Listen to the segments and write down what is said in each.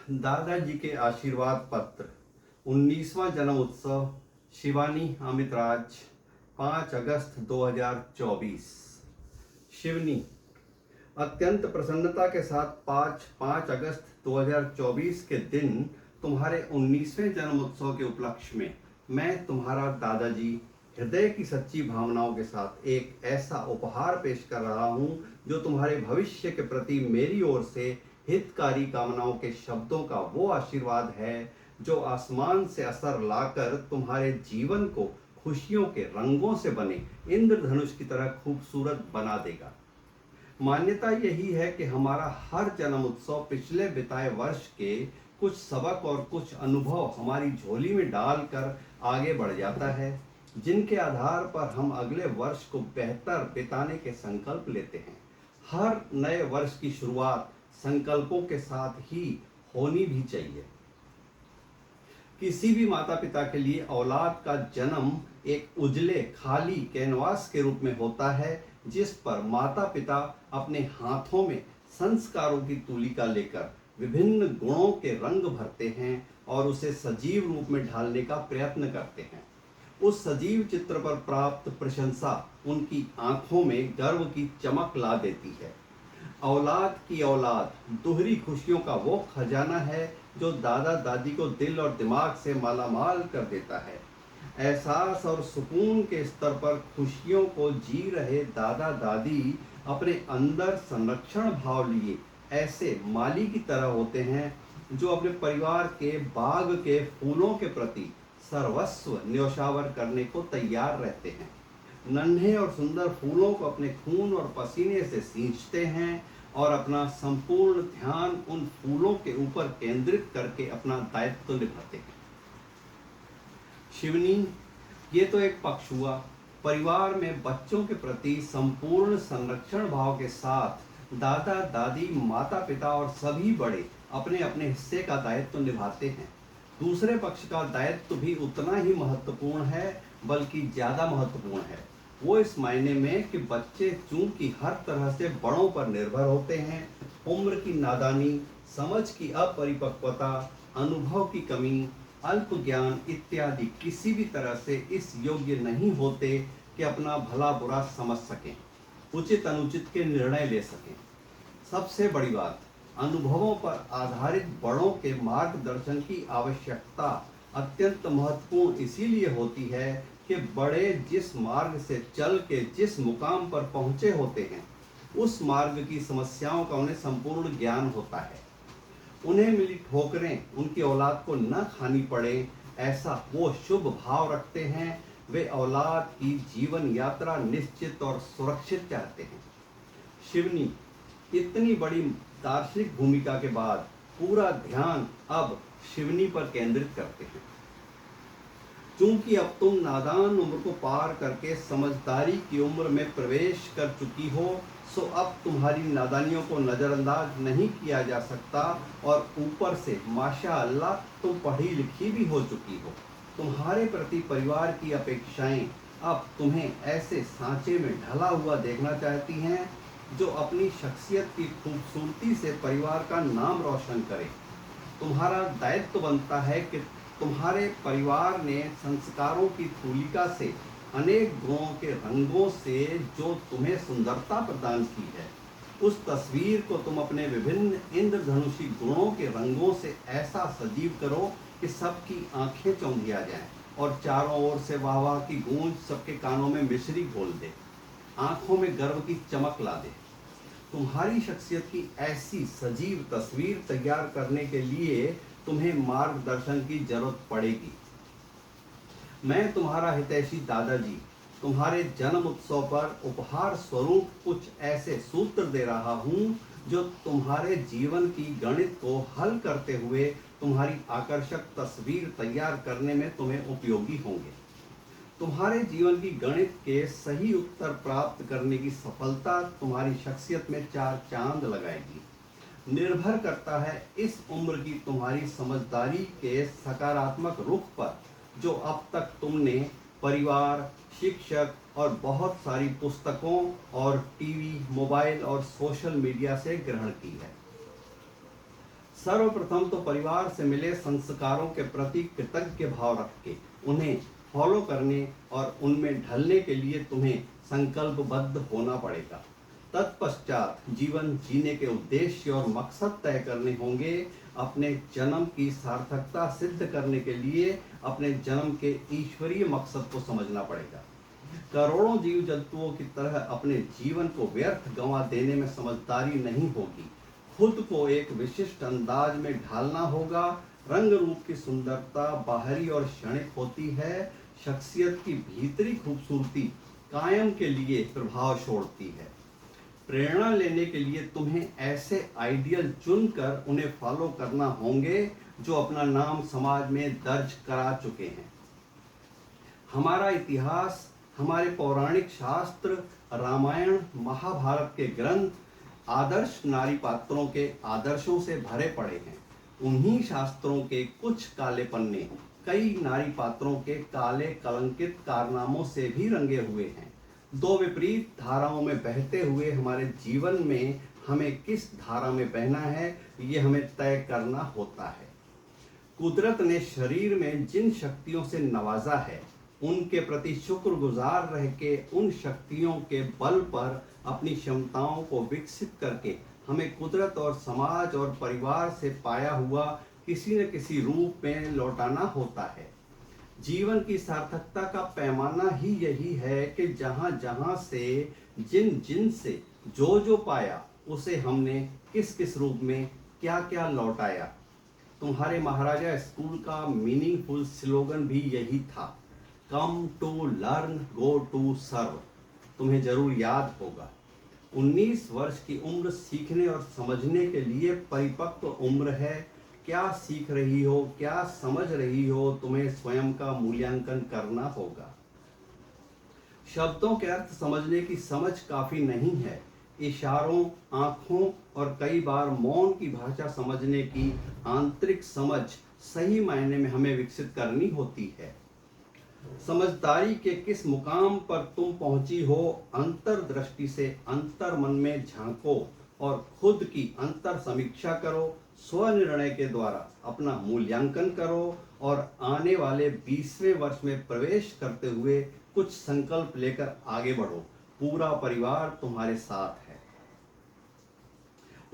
दादाजी के आशीर्वाद पत्र 19वां जन्म उत्सव शिवानी अमित राज 5 अगस्त 2024। शिवनी अत्यंत प्रसन्नता के साथ 5 अगस्त 2024 के दिन तुम्हारे 19वें जन्म उत्सव के उपलक्ष्य में मैं तुम्हारा दादाजी हृदय की सच्ची भावनाओं के साथ एक ऐसा उपहार पेश कर रहा हूं जो तुम्हारे भविष्य के प्रति मेरी ओर से हितकारी कामनाओं के शब्दों का वो आशीर्वाद है जो आसमान से असर लाकर तुम्हारे जीवन को खुशियों के रंगों से बने इंद्रधनुष की तरह खूबसूरत बना देगा। मान्यता यही है कि हमारा हर जन्म उत्सव पिछले बिताए वर्ष के कुछ सबक और कुछ अनुभव हमारी झोली में डालकर आगे बढ़ जाता है, जिनके आधार पर हम अगले वर्ष को बेहतर बिताने के संकल्प लेते हैं। हर नए वर्ष की शुरुआत संकल्पों के साथ ही होनी भी चाहिए। किसी भी माता पिता के लिए औलाद का जन्म एक उजले खाली कैनवास के रूप में होता है, जिस पर माता पिता अपने हाथों में संस्कारों की तुलिका लेकर विभिन्न गुणों के रंग भरते हैं और उसे सजीव रूप में ढालने का प्रयत्न करते हैं। उस सजीव चित्र पर प्राप्त प्रशंसा उनकी आंखों में गर्व की चमक ला देती है। औलाद की औलाद दोहरी खुशियों का वो खजाना है जो दादा दादी को दिल और दिमाग से मालामाल कर देता है। एहसास और सुकून के स्तर पर खुशियों को जी रहे दादा दादी अपने अंदर संरक्षण भाव लिए ऐसे माली की तरह होते हैं जो अपने परिवार के बाग के फूलों के प्रति सर्वस्व न्योछावर करने को तैयार रहते हैं। नन्हे और सुंदर फूलों को अपने खून और पसीने से सींचते हैं और अपना संपूर्ण ध्यान उन फूलों के ऊपर केंद्रित करके अपना दायित्व निभाते हैं। शिवनी, ये तो एक पक्ष हुआ। परिवार में बच्चों के प्रति संपूर्ण संरक्षण भाव के साथ दादा दादी माता पिता और सभी बड़े अपने अपने हिस्से का दायित्व निभाते हैं। दूसरे पक्ष का दायित्व भी उतना ही महत्वपूर्ण है, बल्कि ज़्यादा महत्वपूर्ण है। वो इस मायने में कि बच्चे चूंकि हर तरह से बड़ों पर निर्भर होते हैं, उम्र की नादानी, समझ की अपरिपक्वता, अनुभव की कमी, अल्प ज्ञान इत्यादि किसी भी तरह से इस योग्य नहीं होते कि अपना भला बुरा समझ सकें, उचित अनुचित के निर्णय ले सकें। सबसे बड़ी बात, अनुभवों पर आधारित बड़ों के मार्गदर्शन की आवश्यकता अत्यंत महत्वपूर्ण इसीलिए होती है कि बड़े जिस मार्ग से चल के जिस मुकाम पर पहुंचे होते हैं, उस मार्ग की समस्याओं का उन्हें संपूर्ण ज्ञान होता है। उन्हें मिली ठोकरें उनकी औलाद को न खानी पड़े, ऐसा वो शुभ भाव रखते हैं। वे औलाद की जीवन यात्रा निश्चित और सुरक्षित चाहते हैं। शिवनी, इतनी बड़ी दार्शनिक भूमिका के बाद पूरा ध्यान अब शिवनी पर केंद्रित करते हैं। चूंकि अब तुम नादान उम्र को पार करके समझदारी की उम्र में प्रवेश कर चुकी हो, सो अब तुम्हारी नादानियों को नज़रअंदाज नहीं किया जा सकता। और ऊपर से माशाअल्लाह तुम पढ़ी लिखी भी हो चुकी हो। तुम्हारे प्रति परिवार की अपेक्षाएं अब तुम्हें ऐसे सांचे में ढला हुआ देखना चाहती हैं जो अपनी शख्सियत की खूबसूरती से परिवार का नाम रोशन करे। तुम्हारा दायित्व बनता है कि तुम्हारे परिवार ने संस्कारों की तुलिका से अनेक गुणों के रंगों से जो तुम्हें सुंदरता प्रदान की है, उस तस्वीर को तुम अपने विभिन्न इंद्रधनुषी गुणों के रंगों से ऐसा सजीव करो कि सबकी आंखें चौंधिया जाएं और चारों ओर से वाह वाह की गूंज सबके कानों में मिश्री घोल दे, आंखों में गर्व की चमक ला दे। तुम्हारी शख्सियत की ऐसी सजीव तस्वीर तैयार करने के लिए तुम्हें मार्गदर्शन की जरूरत पड़ेगी। मैं तुम्हारा हितैषी दादाजी तुम्हारे जन्म उत्सव पर उपहार स्वरूप कुछ ऐसे सूत्र दे रहा हूं जो तुम्हारे जीवन की गणित को हल करते हुए तुम्हारी आकर्षक तस्वीर तैयार करने में तुम्हें उपयोगी होंगे। तुम्हारे जीवन की गणित के सही उत्तर प्राप्त करने की सफलता तुम्हारी शख्सियत में 4 चांद लगाएगी। निर्भर करता है इस उम्र की तुम्हारी समझदारी के सकारात्मक रुख पर जो अब तक तुमने परिवार, शिक्षक और बहुत सारी पुस्तकों और टीवी, मोबाइल और सोशल मीडिया से ग्रहण की है। सर्वप्रथम तो परिवार से मिले संस्कारों के प्रति कृतज्ञ भाव रख के उन्हें फॉलो करने और उनमें ढलने के लिए तुम्हें संकल्पबद्ध होना पड़ेगा। तत्पश्चात जीवन जीने के उद्देश्य और मकसद तय करने होंगे। अपने जन्म की सार्थकता सिद्ध करने के लिए अपने जन्म के ईश्वरीय मकसद को समझना पड़ेगा। करोड़ों जीव जंतुओं की तरह अपने जीवन को व्यर्थ गंवा देने में समझदारी नहीं होगी। खुद को एक विशिष्ट अंदाज में ढालना होगा। रंग रूप की सुंदरता बाहरी और क्षणिक होती है, शख्सियत की भीतरी खूबसूरती कायम के लिए प्रभाव छोड़ती है। प्रेरणा लेने के लिए तुम्हें ऐसे आइडियल चुनकर उन्हें फॉलो करना होंगे जो अपना नाम समाज में दर्ज करा चुके हैं। हमारा इतिहास, हमारे पौराणिक शास्त्र, रामायण, महाभारत के ग्रंथ आदर्श नारी पात्रों के आदर्शों से भरे पड़े हैं। उन्हीं शास्त्रों के कुछ काले पन्ने कई नारी पात्रों के काले कलंकित कारनामों से भी रंगे हुए हैं। दो विपरीत धाराओं में बहते हुए हमारे जीवन में हमें किस धारा में बहना है, ये हमें तय करना होता है। कुदरत ने शरीर में जिन शक्तियों से नवाजा है, उनके प्रति शुक्रगुजार रह के उन शक्तियों के बल पर अपनी क्षमताओं को विकसित करके हमें कुदरत और समाज और परिवार से पाया हुआ किसी न किसी रूप में लौटाना होता है। जीवन की सार्थकता का पैमाना ही यही है कि जहाँ जहाँ से जिन जिन से जो पाया उसे हमने किस किस रूप में क्या क्या लौटाया। तुम्हारे महाराजा स्कूल का मीनिंगफुल स्लोगन भी यही था, come to learn go to serve. तुम्हें जरूर याद होगा। 19 वर्ष की उम्र सीखने और समझने के लिए परिपक्व उम्र है। क्या सीख रही हो, क्या समझ रही हो, तुम्हें स्वयं का मूल्यांकन करना होगा। शब्दों के अर्थ समझने की समझ काफी नहीं है। इशारों, आंखों और कई बार मौन की भाषा समझने की आंतरिक समझ सही मायने में हमें विकसित करनी होती है। समझदारी के किस मुकाम पर तुम पहुंची हो, अंतर्दृष्टि से अंतर मन में झांको और खुद की अंतर समीक्षा करो। स्वनिर्णय के द्वारा अपना मूल्यांकन करो और आने वाले 20वें वर्ष में प्रवेश करते हुए कुछ संकल्प लेकर आगे बढ़ो। पूरा परिवार तुम्हारे साथ है।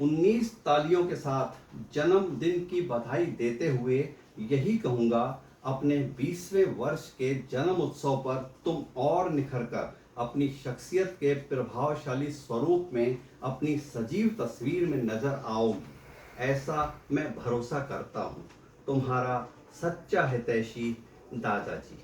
19 तालियों के साथ जन्मदिन की बधाई देते हुए यही कहूँगा, अपने 20वें वर्ष के जन्म उत्सव पर तुम और निखर कर अपनी शख्सियत के प्रभावशाली स्वरूप में अपनी सजीव तस्वीर में नजर आओगी। ऐसा मैं भरोसा करता हूँ। तुम्हारा सच्चा हितैषी दादाजी।